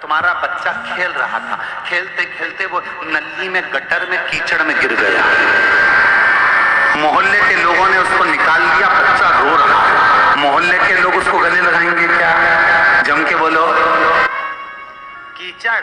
तुम्हारा बच्चा खेल रहा था, खेलते खेलते वो नली में, गटर में, कीचड़ में गिर गया। मोहल्ले के लोगों ने उसको निकाल लिया, बच्चा रो रहा है। मोहल्ले के लोग उसको गले लगाएंगे क्या? जम के बोलो। कीचड़,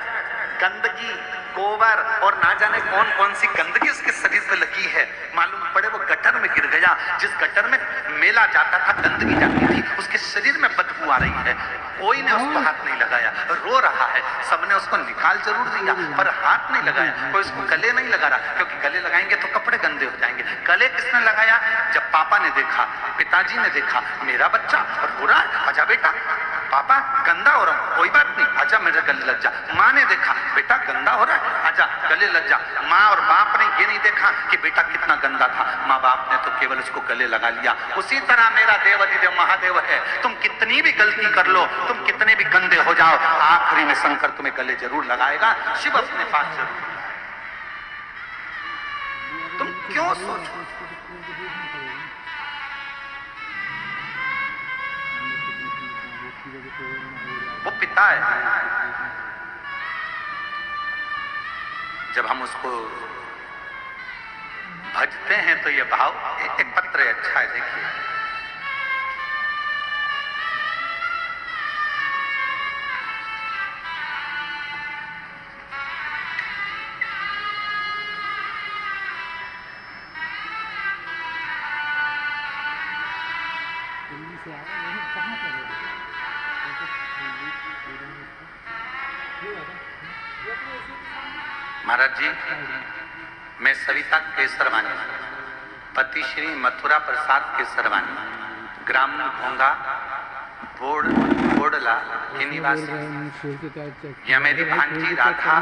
गंदगी, गोबर और ना जाने कौन कौन सी गंदगी उसके शरीर पे लगी है। मालूम पड़े वो गटर में गिर गया। जिस गटर में मेला जाता था, गंदगी जाती थी, उसके शरीर में बदबू आ रही है। कोई ने उसको हाथ नहीं लगाया, रो रहा है। सबने उसको निकाल जरूर दिया पर हाथ नहीं लगाया। कोई उसको गले नहीं लगा रहा, क्योंकि गले लगाएंगे तो कपड़े गंदे हो जाएंगे। गले किसने लगाया? जब पापा ने देखा, पिताजी ने देखा, मेरा बच्चा रो रहा है, आजा बेटा, पापा गंदा हो रहा हूं, कोई बात नहीं, आजा मेरे गले लग जा। माँ ने देखा, बेटा गंदा हो रहा है, आजा गले लग जा। माँ और बाप ने ये नहीं देखा कि बेटा कितना गंदा था, माँ बाप ने तो केवल उसको गले लगा लिया। उसी तरह मेरा देव अधिदेव महादेव है। तुम कितनी भी गलती कर लो, तुम कितने भी गंदे हो जाओ, आखिरी में शंकर तुम्हें गले जरूर लगाएगा, शिव अपने पास जरूर। तुम क्यों सोचो? वो पिता है। जब हम उसको भजते हैं तो ये भाव, एक पत्र है, अच्छा है, देखिए। महाराज जी, मैं सविता केसरवानी, पति श्री मथुरा प्रसाद केसरवानी, ग्राम भोंगा, बोडला की निवासी। यह मेरी भांजी राधा,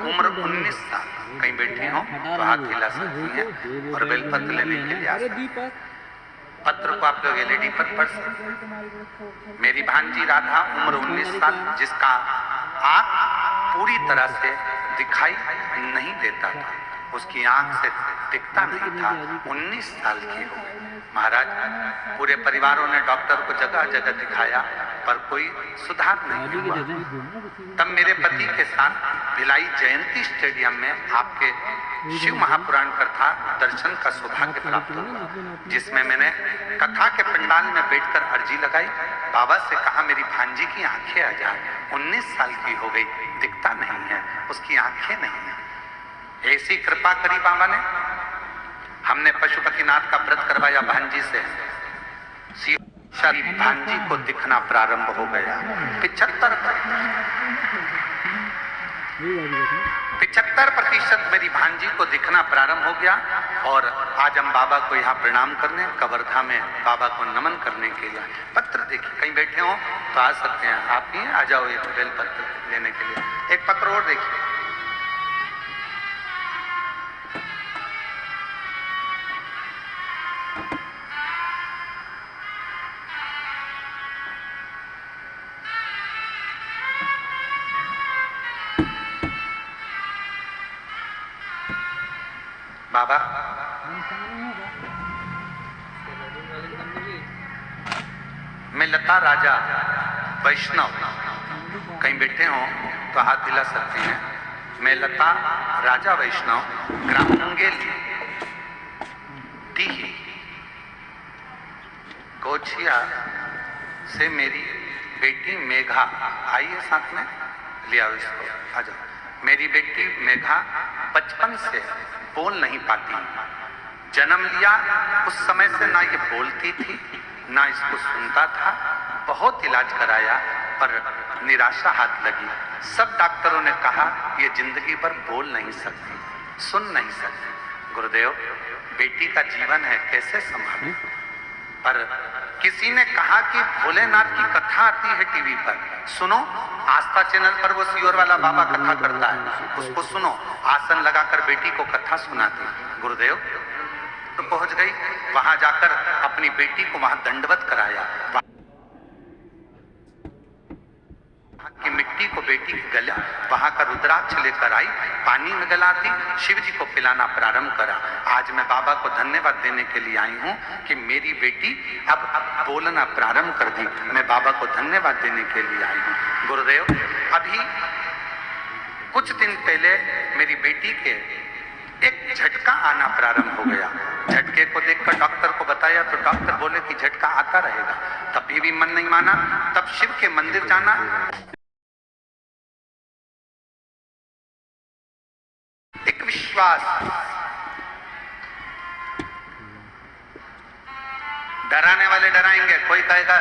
उम्र 19 साल। कहीं बैठी हो तो हाथ हिला सकती हैं और बेलपत्र लेने के लिए आ सकती हैं। पत्र को आप लोग एलईडी पर पढ़ सकते। मेरी भांजी राधा, उम्र 19 साल, जिसका आंख पूरी तरह से दिखाई नहीं देता था, उसकी आंख से दिखता नहीं था, 19 साल की हो गई। महाराज, पूरे परिवारों ने डॉक्टर को जगह जगह दिखाया पर कोई सुधार नहीं हुआ। तब मेरे पति के साथ भिलाई जयंती स्टेडियम में आपके शिव महापुराण कथा दर्शन का सौभाग्य प्राप्त हुआ, जिसमें मैंने कथा के पंडाल में बैठकर अर्जी लगाई। बाबा से कहा, मेरी भांजी की आंखें आ जाए, 19 साल की हो गई, दिखता नहीं है, उसकी आंखें नहीं है। ऐसी कृपा करी बाबा ने। हमने पशुपतिनाथ का व्रत करवाया भांजी से, भांजी को दिखना प्रारंभ हो गया। 75% मेरी भांजी को दिखना प्रारंभ हो गया। और आज हम बाबा को यहाँ प्रणाम करने, कवर्धा में बाबा को नमन करने के लिए। पत्र देखिए, कहीं बैठे हो तो आ सकते हैं, आप ही आ जाओ एक बेल पत्र लेने के लिए। एक पत्र और देखिए। बाबा, मैं लता राजा वैष्णव, कहीं बैठे हो तो हाथ हिला सकते हैं। मैं लता राजा वैष्णव, ग्राम मुंगेली, टीही, गोछिया से मेरी बेटी मेघा, आइए साथ में ले आओ इसको, आ जाओ। मेरी बेटी मेघा बचपन से बोल नहीं पाती। जन्म लिया उस समय से ना ये बोलती थी ना इसको सुनता था। बहुत इलाज कराया पर निराशा हाथ लगी। सब डॉक्टरों ने कहा ये जिंदगी भर बोल नहीं सकती, सुन नहीं सकती। गुरुदेव, बेटी का जीवन है, कैसे संभालूं? पर किसी ने कहा कि भोलेनाथ की कथा आती है टीवी पर, सुनो। आस्था चैनल पर वो सियोर वाला बाबा कथा करता है, उसको सुनो। आसन लगाकर बेटी को कथा सुनाती। गुरुदेव तो पहुंच गई, वहां जाकर अपनी बेटी को वहां दंडवत कराया। की मिट्टी को बेटी के गले, वहां का रुद्राक्ष लेकर आई, पानी में गलाती, शिव जी को पिलाना प्रारंभ करा। आज मैं बाबा को धन्यवाद देने के लिए आई हूं कि मेरी बेटी अब बोलना प्रारंभ कर दी। मैं बाबा को धन्यवाद देने के लिए आई हूं। गुरुदेव, अभी कुछ दिन पहले मेरी बेटी के एक झटका आना प्रारंभ हो गया। झटके को देखकर डॉक्टर को बताया तो डॉक्टर बोले कि झटका आता रहेगा। तब भी मन नहीं माना। तब शिव के मंदिर जाना, एक विश्वास, डराने वाले डराएंगे। कोई कहेगा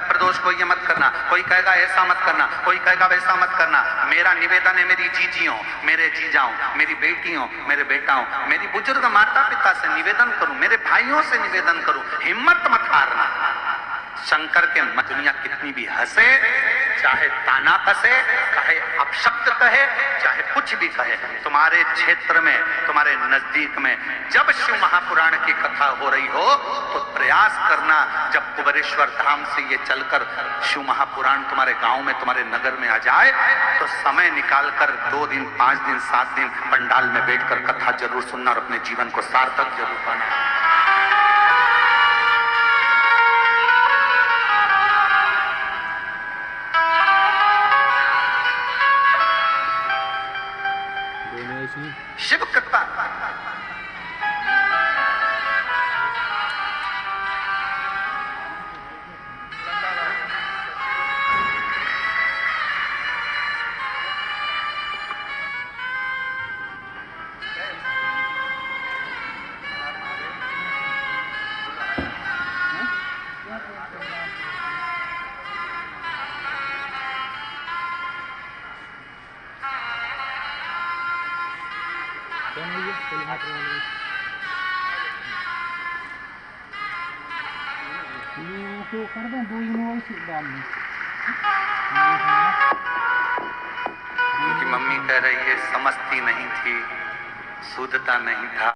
प्रदोष को ये मत करना, कोई कहेगा ऐसा मत करना, कोई कहेगा वैसा मत करना। मेरा निवेदन है मेरी जीजियों, मेरे जीजाओं, मेरी बेटियों, मेरे बेटाओं, मेरी बुजुर्ग माता पिता से निवेदन करूं, मेरे भाइयों से निवेदन करूं, हिम्मत मत हारना। शंकर के दुनिया कितनी भी हंसे, चाहे ताना कसे, चाहे अपशब्द कहे, चाहे कुछ भी कहे, तुम्हारे क्षेत्र में, तुम्हारे नजदीक में जब शिव महापुराण की कथा हो रही हो तो प्रयास करना, जब कुबेरेश्वर धाम से ये चलकर शिव महापुराण तुम्हारे गांव में, तुम्हारे नगर में आ जाए तो समय निकालकर 2 दिन, 5 दिन, 7 दिन पंडाल में बैठकर कथा जरूर सुनना और अपने जीवन को सार्थक जरूर पाना। शिव कृपा तो कर दें 2 यूनिवर्सिटी डाल में। उनकी मम्मी कह रही है समझती नहीं थी, सूझता नहीं था।